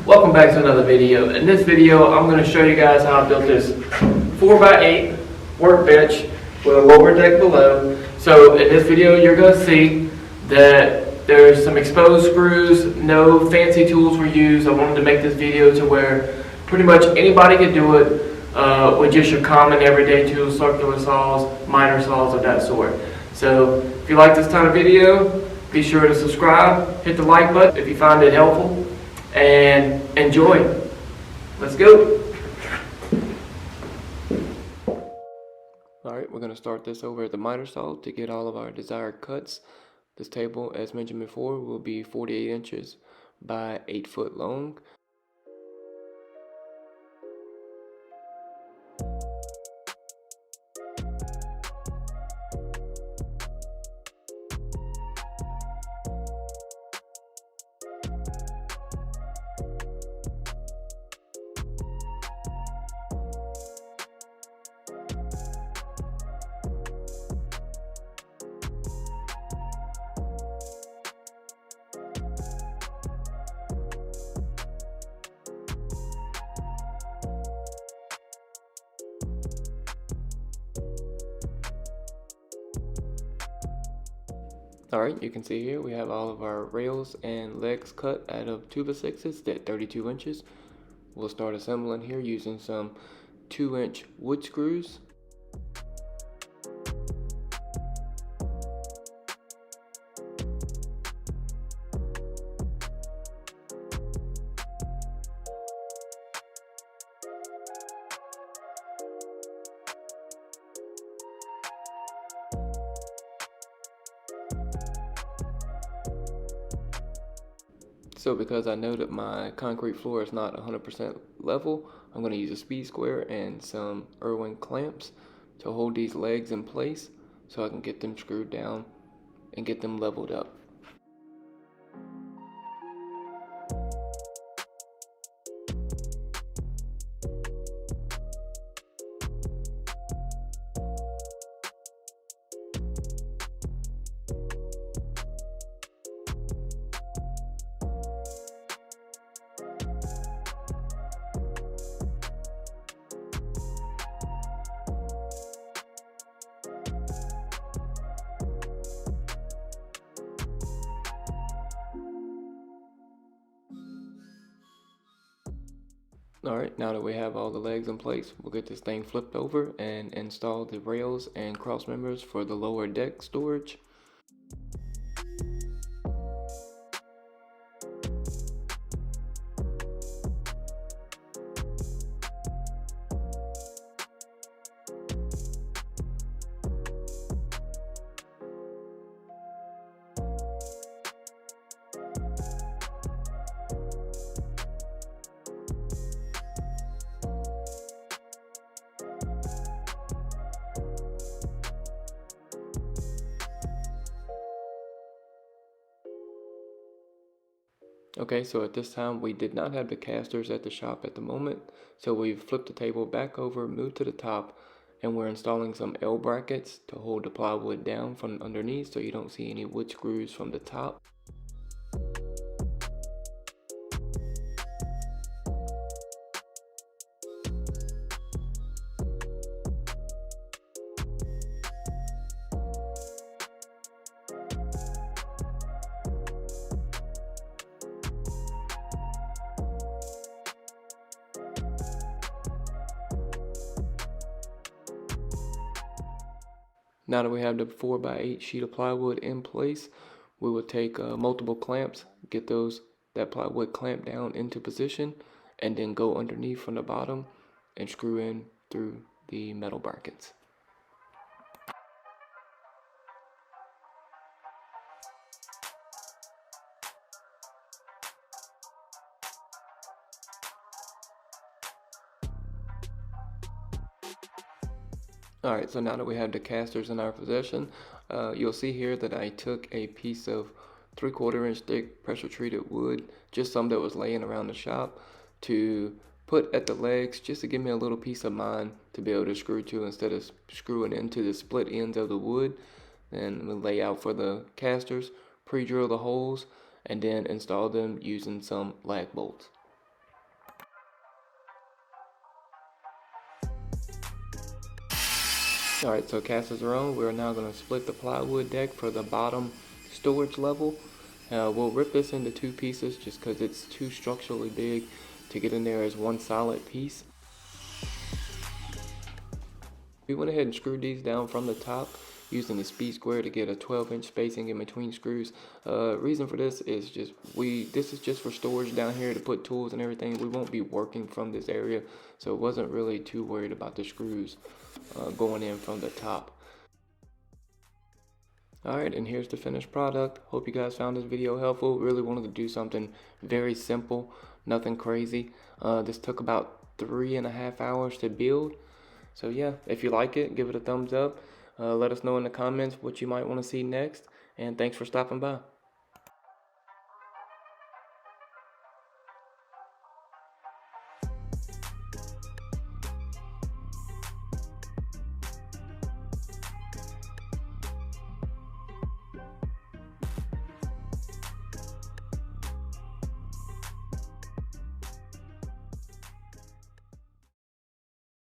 Welcome back to another video. In this video, I'm going to show you guys how I built this 4x8 workbench with a lower deck below. So in this video, you're going to see that there's some exposed screws, no fancy tools were used. I wanted to make this video to where pretty much anybody can do it with just your common everyday tools, circular saws, miter saws of that sort. So if you like this kind of video, be sure to subscribe, hit the like button if you find it helpful, and enjoy. Let's go. Alright, we're going to start this over at the miter saw to get all of our desired cuts. This table, as mentioned before, will be 48 inches by 8 foot long. Alright, you can see here we have all of our rails and legs cut out of 2x6s at 32 inches. We'll start assembling here using some 2-inch wood screws. So because I know that my concrete floor is not 100% level, I'm going to use a speed square and some Irwin clamps to hold these legs in place so I can get them screwed down and get them leveled up. Alright, now that we have all the legs in place, we'll get this thing flipped over and install the rails and cross members for the lower deck storage. Okay, so at this time we did not have the casters at the shop at the moment, so we've flipped the table back over, moved to the top, and we're installing some L brackets to hold the plywood down from underneath so you don't see any wood screws from the top. Now that we have the 4x8 sheet of plywood in place, we will take multiple clamps, get that plywood clamped down into position, and then go underneath from the bottom and screw in through the metal brackets. Alright, so now that we have the casters in our possession, you'll see here that I took a piece of 3/4 inch thick pressure treated wood, just some that was laying around the shop, to put at the legs just to give me a little peace of mind to be able to screw to instead of screwing into the split ends of the wood. And we'll lay out for the casters, pre-drill the holes, and then install them using some lag bolts. Alright, so casters are on. We're now going to split the plywood deck for the bottom storage level. We'll rip this into two pieces just because it's too structurally big to get in there as one solid piece. We went ahead and screwed these down from the top using the speed square to get a 12-inch spacing in between screws. Reason for this is this is just for storage down here to put tools and everything. We won't be working from this area, so it wasn't really too worried about the screws going in from the top. Alright, and here's the finished product. Hope you guys found this video helpful. Really wanted to do something very simple, nothing crazy. This took about 3.5 hours to build. So yeah, if you like it, give it a thumbs up. Let us know in the comments what you might want to see next. And thanks for stopping by.